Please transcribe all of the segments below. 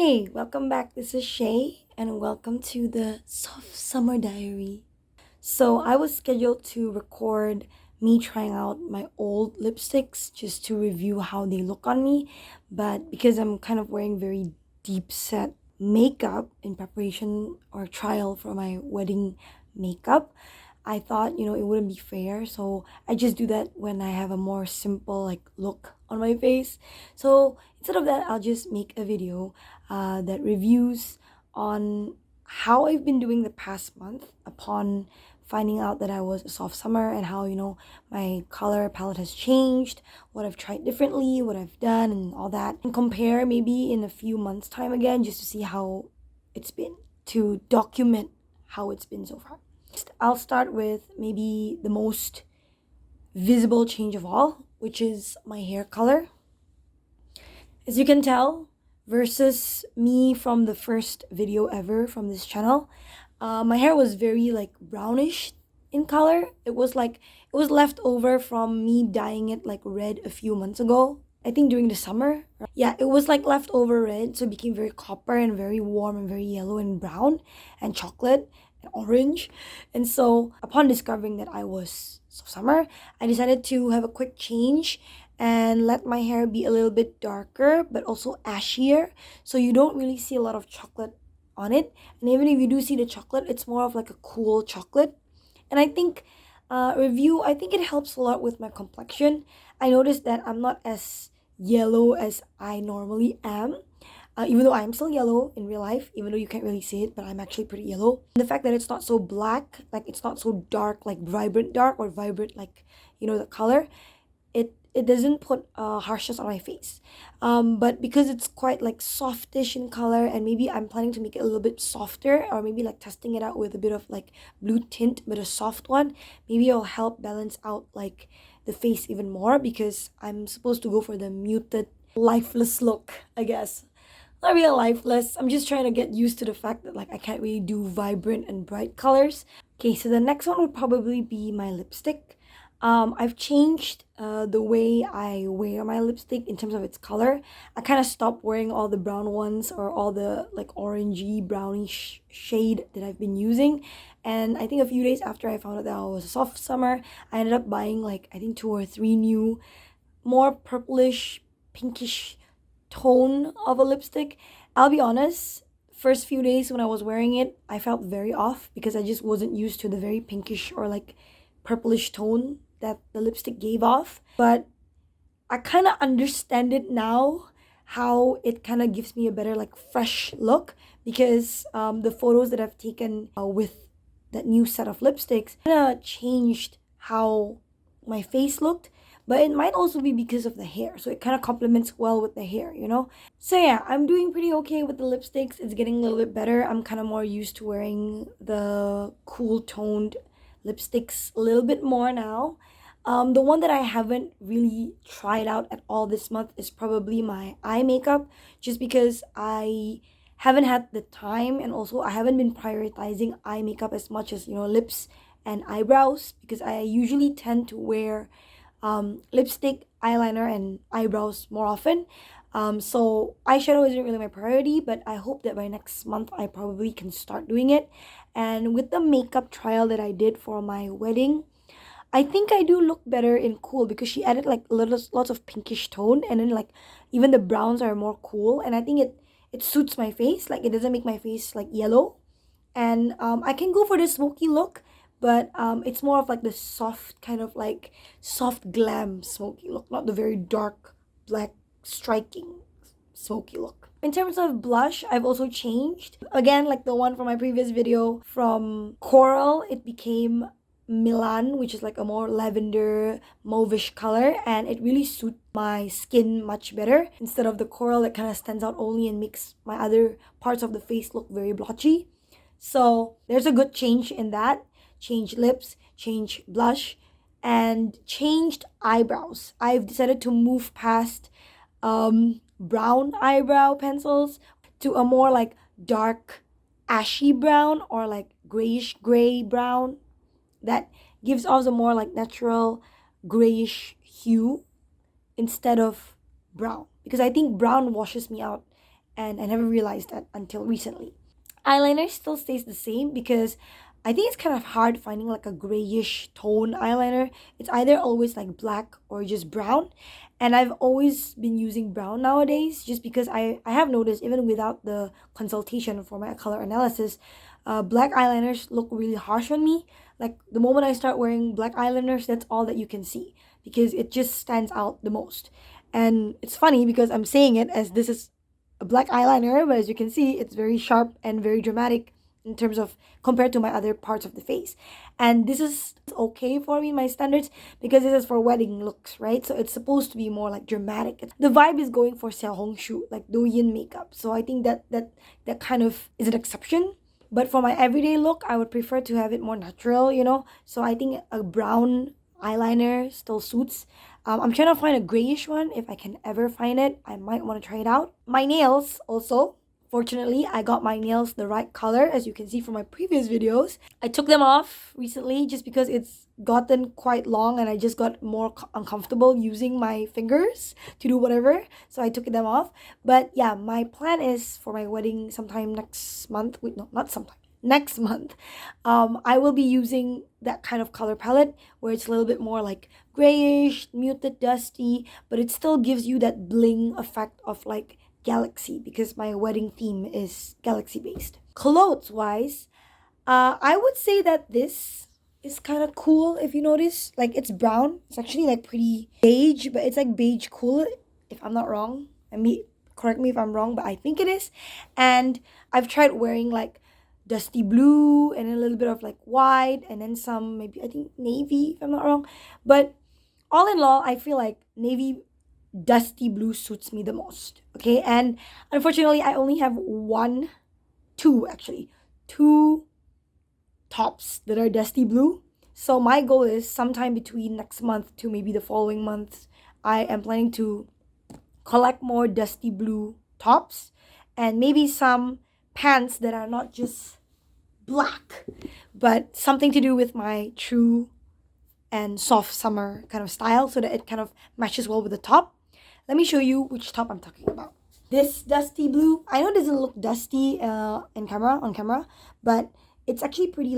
Hey, welcome back. This is Shay, and welcome to the Soft Summer Diary. So, I was scheduled to record me trying out my old lipsticks just to review how they look on me, but because I'm kind of wearing very deep set makeup in preparation or trial for my wedding makeup, I thought, it wouldn't be fair. So, I just do that when I have a more simple look on my face. So, instead of that, I'll just make a video that reviews on how I've been doing the past month upon finding out that I was a soft summer and how, my color palette has changed, what I've tried differently, what I've done, and all that. And compare maybe in a few months' time again just to see how it's been, to document how it's been so far. I'll start with maybe the most visible change of all, which is my hair color. As you can tell, versus me from the first video ever from this channel, my hair was very brownish in color. It was left over from me dyeing it red a few months ago, I think during the summer. Yeah, it was leftover red, so it became very copper and very warm and very yellow and brown and chocolate and orange. And so upon discovering that I was so summer, I decided to have a quick change and let my hair be a little bit darker but also ashier, so you don't really see a lot of chocolate on it. And even if you do see the chocolate, it's more of a cool chocolate. And I think I think it helps a lot with my complexion. I noticed that I'm not as yellow as I normally am, even though I'm still yellow in real life, even though you can't really see it, but I'm actually pretty yellow. And the fact that it's not so black, it's not so dark, vibrant dark, or vibrant the color, it doesn't put harshness on my face. But because it's quite softish in color, and maybe I'm planning to make it a little bit softer, or maybe testing it out with a bit of blue tint but a soft one, maybe it'll help balance out the face even more, because I'm supposed to go for the muted lifeless look, I guess. Not really lifeless, I'm just trying to get used to the fact that I can't really do vibrant and bright colors. Okay, so the next one would probably be my lipstick. I've changed the way I wear my lipstick in terms of its color. I kind of stopped wearing all the brown ones or all the orangey brownish shade that I've been using. And I think a few days after I found out that I was a soft summer, I ended up buying I think 2 or 3 new, more purplish, pinkish tone of a lipstick. I'll be honest, first few days when I was wearing it, I felt very off because I just wasn't used to the very pinkish or purplish tone that the lipstick gave off. But I kind of understand it now, how it kind of gives me a better fresh look, because the photos that I've taken with that new set of lipsticks kind of changed how my face looked. But it might also be because of the hair, so it kind of complements well with the hair, So yeah, I'm doing pretty okay with the lipsticks. It's getting a little bit better. I'm kind of more used to wearing the cool toned lipsticks a little bit more now. The one that I haven't really tried out at all this month is probably my eye makeup, just because I haven't had the time, and also I haven't been prioritizing eye makeup as much as lips and eyebrows, because I usually tend to wear lipstick, eyeliner, and eyebrows more often. So eyeshadow isn't really my priority, but I hope that by next month I probably can start doing it. And with the makeup trial that I did for my wedding, I think I do look better in cool, because she added lots of pinkish tone, and then even the browns are more cool, and I think it suits my face. It doesn't make my face yellow. And I can go for the smoky look, but it's more of the soft kind of soft glam smoky look, not the very dark black striking smoky look. In terms of blush, I've also changed. Again, the one from my previous video, from coral, it became Milan, which is a more lavender mauvish color, and it really suits my skin much better, instead of the coral that kind of stands out only and makes my other parts of the face look very blotchy. So there's a good change in that. Changed lips, changed blush, and changed eyebrows. I've decided to move past brown eyebrow pencils to a more dark ashy brown, or grayish gray brown, that gives off a more natural grayish hue instead of brown, because I think brown washes me out and I never realized that until recently. Eyeliner still stays the same because I think it's kind of hard finding like a grayish tone eyeliner. It's either always like black or just brown. And I've always been using brown nowadays just because I have noticed, even without the consultation for my color analysis, black eyeliners look really harsh on me. Like the moment I start wearing black eyeliners, that's all that you can see because it just stands out the most. And it's funny because I'm saying it as this is a black eyeliner, but as you can see, it's very sharp and very dramatic in terms of compared to my other parts of the face. And this is okay for me in my standards because this is for wedding looks, right? So it's supposed to be more like dramatic. The vibe is going for xiaohongshu, like douyin makeup. So I think that kind of is an exception. But for my everyday look, I would prefer to have it more natural, you know? So I think a brown eyeliner still suits. I'm trying to find a grayish one. If I can ever find it, I might want to try it out. My nails also. Fortunately, I got my nails the right color, as you can see from my previous videos. I took them off recently just because it's gotten quite long and I just got more uncomfortable using my fingers to do whatever. So I took them off. But yeah, my plan is for my wedding sometime next month. Wait, no, not sometime. Next month, I will be using that kind of color palette where it's a little bit more like grayish, muted, dusty, but it still gives you that bling effect of like galaxy because my wedding theme is galaxy based. Clothes wise, I would say that this is kind of cool if you notice. Like it's brown. It's actually like pretty beige, but it's like beige cool if I'm not wrong. Correct me if I'm wrong, but I think it is. And I've tried wearing like dusty blue and a little bit of like white and then some maybe I think navy if I'm not wrong. But all in all, I feel like navy dusty blue suits me the most. Okay, and unfortunately I only have two tops that are dusty blue. So my goal is sometime between next month to maybe the following month, I am planning to collect more dusty blue tops and maybe some pants that are not just black but something to do with my true and soft summer kind of style so that it kind of matches well with the top. Let me show you which top I'm talking about. This dusty blue, I know it doesn't look dusty on camera, but it's actually pretty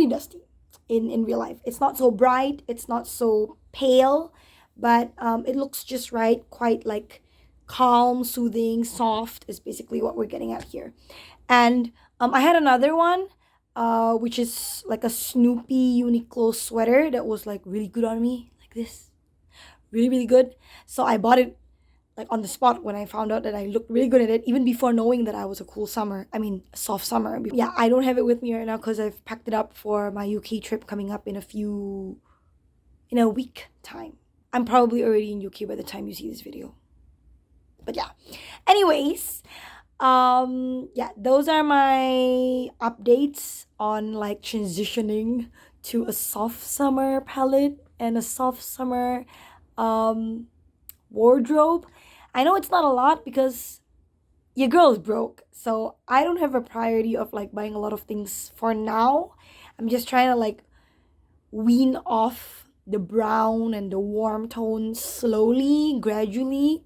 dusty in real life. It's not so bright, it's not so pale, but it looks just right, quite like calm, soothing, soft is basically what we're getting at here. And I had another one which is like a Snoopy Uniqlo sweater that was like really good on me, like this, really good. So I bought it like on the spot when I found out that I looked really good at it, even before knowing that I was a soft summer. Yeah, I don't have it with me right now because I've packed it up for my UK trip coming up in a week time. I'm probably already in UK by the time you see this video. But yeah, anyways, yeah, those are my updates on like transitioning to a soft summer palette and a soft summer wardrobe. I know it's not a lot because your girl is broke, so I don't have a priority of like buying a lot of things for now. I'm just trying to like wean off the brown and the warm tones slowly, gradually,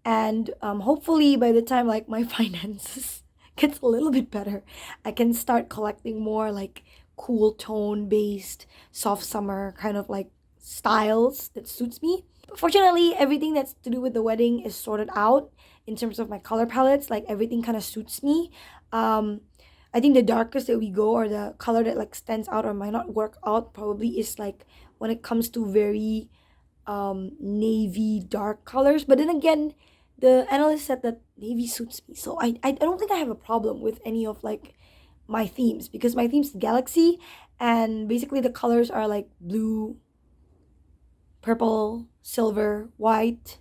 and hopefully by the time like my finances gets a little bit better, I can start collecting more like cool tone based soft summer kind of like styles that suits me. But fortunately, everything that's to do with the wedding is sorted out in terms of my color palettes. Like everything kind of suits me. I think the darkest that we go or the color that like stands out or might not work out probably is like when it comes to very navy dark colors. But then again, the analyst said that navy suits me, so I don't think I have a problem with any of like my themes because my theme's galaxy and basically the colors are like blue, purple, silver, white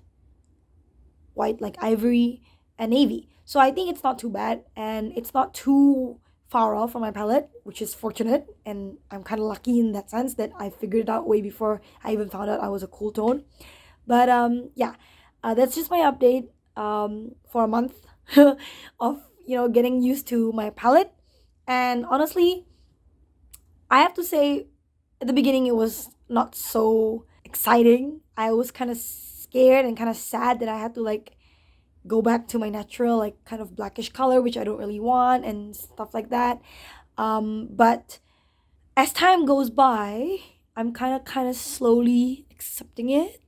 like ivory, and navy. So I think it's not too bad and it's not too far off from my palette, which is fortunate, and I'm kind of lucky in that sense that I figured it out way before I even found out I was a cool tone. But yeah, that's just my update for a month of getting used to my palette. And honestly, I have to say at the beginning it was not so exciting. I was kind of scared and kind of sad that I had to like go back to my natural, like, kind of blackish color, which I don't really want, and stuff like that. But as time goes by, I'm kind of slowly accepting it.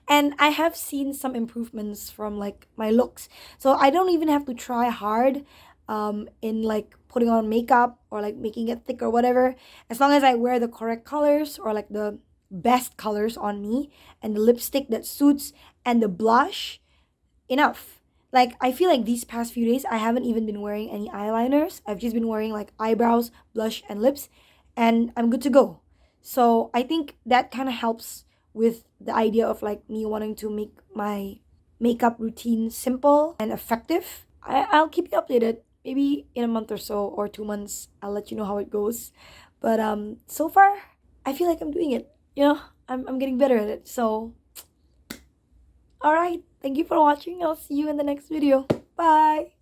And I have seen some improvements from, like, my looks. So I don't even have to try hard in, like, putting on makeup or, like, making it thick or whatever. As long as I wear the correct colors, or, like, the best colors on me, and the lipstick that suits, and the blush, enough. Like, I feel like these past few days I haven't even been wearing any eyeliners. I've just been wearing, like, eyebrows, blush, and lips, and I'm good to go. So I think that kind of helps with the idea of, like, me wanting to make my makeup routine simple and effective. I'll keep you updated. Maybe in a month or so, or 2 months, I'll let you know how it goes. But so far, I feel like I'm doing it. I'm getting better at it. So alright, thank you for watching. I'll see you in the next video. Bye!